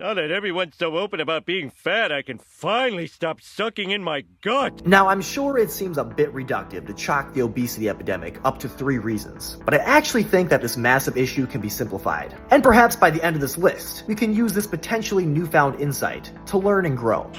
Now that everyone's so open about being fat, I can finally stop sucking in my gut. Now, I'm sure it seems a bit reductive to chalk the obesity epidemic up to 3 reasons, but I actually think that this massive issue can be simplified. And perhaps by the end of this list, we can use this potentially newfound insight to learn and grow.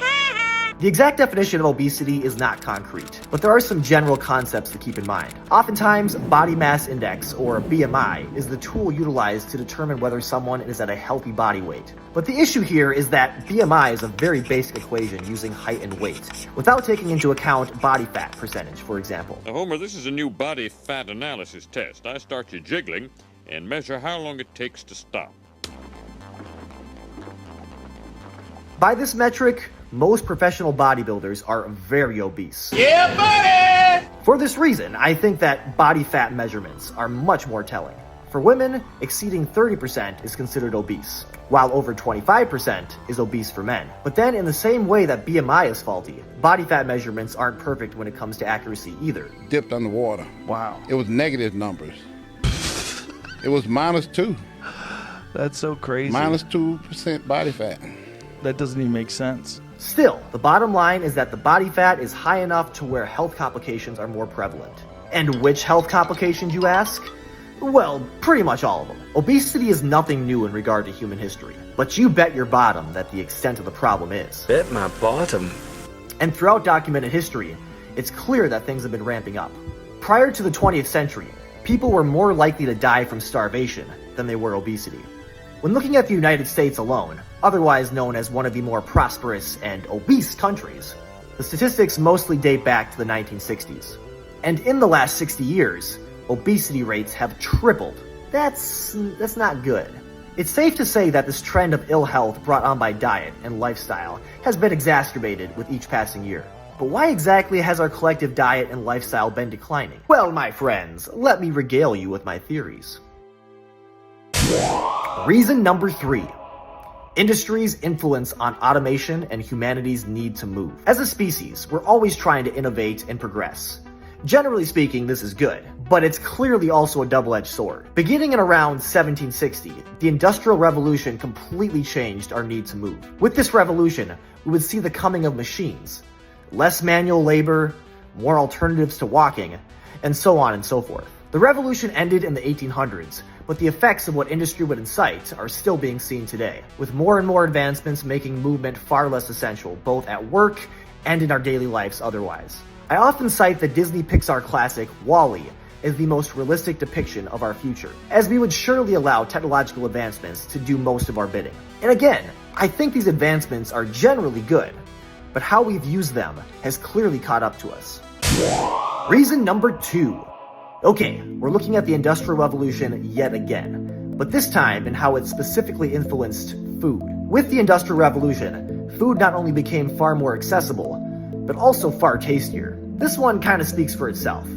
The exact definition of obesity is not concrete, but there are some general concepts to keep in mind. Oftentimes, body mass index, or BMI, is the tool utilized to determine whether someone is at a healthy body weight. But the issue here is that BMI is a very basic equation using height and weight, without taking into account body fat percentage, for example. Now, Homer, this is a new body fat analysis test. I start you jiggling and measure how long it takes to stop. By this metric, most professional bodybuilders are very obese. Yeah, buddy! For this reason, I think that body fat measurements are much more telling. For women, exceeding 30% is considered obese, while over 25% is obese for men. But then in the same way that BMI is faulty, body fat measurements aren't perfect when it comes to accuracy either. Dipped underwater. Wow. It was negative numbers. It was -2. That's so crazy. -2% body fat. That doesn't even make sense. Still, the bottom line is that the body fat is high enough to where health complications are more prevalent. And which health complications, you ask? Well, pretty much all of them. Obesity is nothing new in regard to human history, but you bet your bottom that the extent of the problem is. Bet my bottom. And throughout documented history, it's clear that things have been ramping up. Prior to the 20th century, people were more likely to die from starvation than they were obesity. When looking at the United States alone, otherwise known as one of the more prosperous and obese countries, the statistics mostly date back to the 1960s. And in the last 60 years, obesity rates have tripled. That's not good. It's safe to say that this trend of ill health brought on by diet and lifestyle has been exacerbated with each passing year. But why exactly has our collective diet and lifestyle been declining? Well, my friends, let me regale you with my theories. Reason number 3. Industry's influence on automation and humanity's need to move. As a species, we're always trying to innovate and progress. Generally speaking, this is good, but it's clearly also a double-edged sword. Beginning in around 1760, the Industrial Revolution completely changed our need to move. With this revolution, we would see the coming of machines, less manual labor, more alternatives to walking, and so on and so forth. The revolution ended in the 1800s, but the effects of what industry would incite are still being seen today, with more and more advancements making movement far less essential, both at work and in our daily lives otherwise. I often cite the Disney Pixar classic WALL-E as the most realistic depiction of our future, as we would surely allow technological advancements to do most of our bidding. And again, I think these advancements are generally good, but how we've used them has clearly caught up to us. Reason number 2. Okay, we're looking at the Industrial Revolution yet again, but this time in how it specifically influenced food. With the Industrial Revolution, food not only became far more accessible, but also far tastier. This one kind of speaks for itself.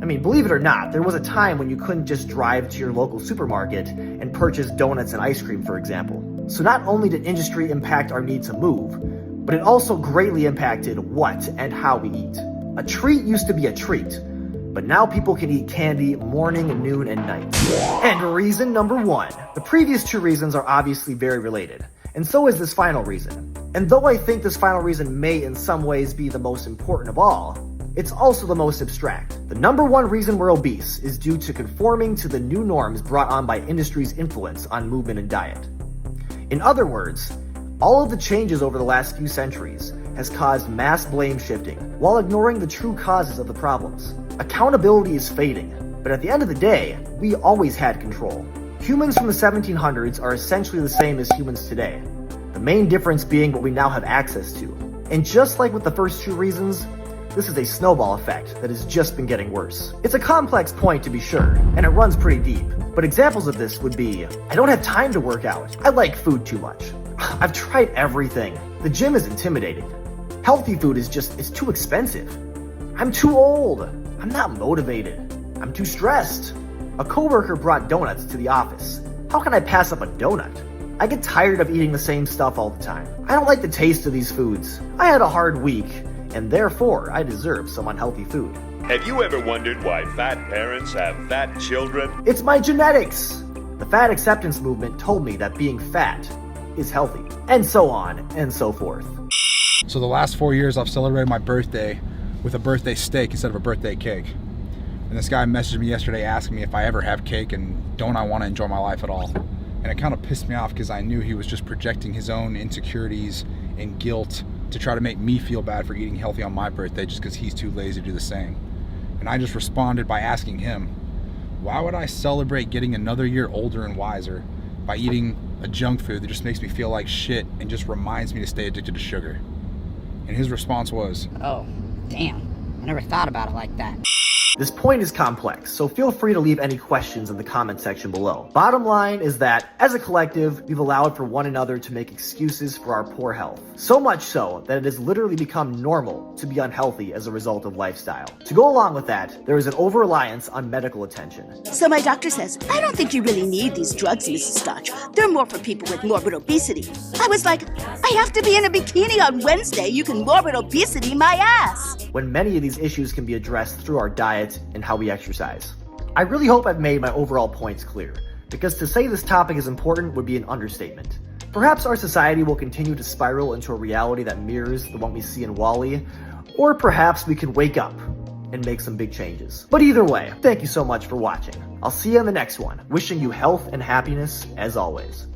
I mean, believe it or not, there was a time when you couldn't just drive to your local supermarket and purchase donuts and ice cream, for example. So not only did industry impact our need to move, but it also greatly impacted what and how we eat. A treat used to be a treat, but now people can eat candy morning, noon, and night. And reason number 1. The previous 2 reasons are obviously very related, and so is this final reason. And though I think this final reason may in some ways be the most important of all, it's also the most abstract. The number 1 reason we're obese is due to conforming to the new norms brought on by industry's influence on movement and diet. In other words, all of the changes over the last few centuries has caused mass blame shifting while ignoring the true causes of the problems. Accountability is fading, but at the end of the day, we always had control. Humans from the 1700s are essentially the same as humans today, the main difference being what we now have access to. And just like with the first 2 reasons, this is a snowball effect that has just been getting worse. It's a complex point to be sure, and it runs pretty deep, but examples of this would be, I don't have time to work out, I like food too much, I've tried everything, the gym is intimidating, healthy food is it's too expensive, I'm too old, I'm not motivated, I'm too stressed, a coworker brought donuts to the office, how can I pass up a donut? I get tired of eating the same stuff all the time. I don't like the taste of these foods. I had a hard week, and therefore I deserve some unhealthy food. Have you ever wondered why fat parents have fat children? It's my genetics! The fat acceptance movement told me that being fat is healthy, and so on and so forth. So the last 4 years I've celebrated my birthday with a birthday steak instead of a birthday cake. And this guy messaged me yesterday asking me if I ever have cake and don't I want to enjoy my life at all. And it kind of pissed me off because I knew he was just projecting his own insecurities and guilt to try to make me feel bad for eating healthy on my birthday just because he's too lazy to do the same. And I just responded by asking him, why would I celebrate getting another year older and wiser by eating a junk food that just makes me feel like shit and just reminds me to stay addicted to sugar? And his response was, oh, damn. I never thought about it like that. This point is complex, so feel free to leave any questions in the comment section below. Bottom line is that, as a collective, we've allowed for one another to make excuses for our poor health. So much so that it has literally become normal to be unhealthy as a result of lifestyle. To go along with that, there is an over-reliance on medical attention. So my doctor says, I don't think you really need these drugs, Mrs. Stotch. They're more for people with morbid obesity. I was like, I have to be in a bikini on Wednesday. You can morbid obesity my ass. When many of these issues can be addressed through our diet and how we exercise. I really hope I've made my overall points clear, because to say this topic is important would be an understatement. Perhaps our society will continue to spiral into a reality that mirrors the one we see in WALL-E, or perhaps we can wake up and make some big changes. But either way, thank you so much for watching. I'll see you in the next one, wishing you health and happiness as always.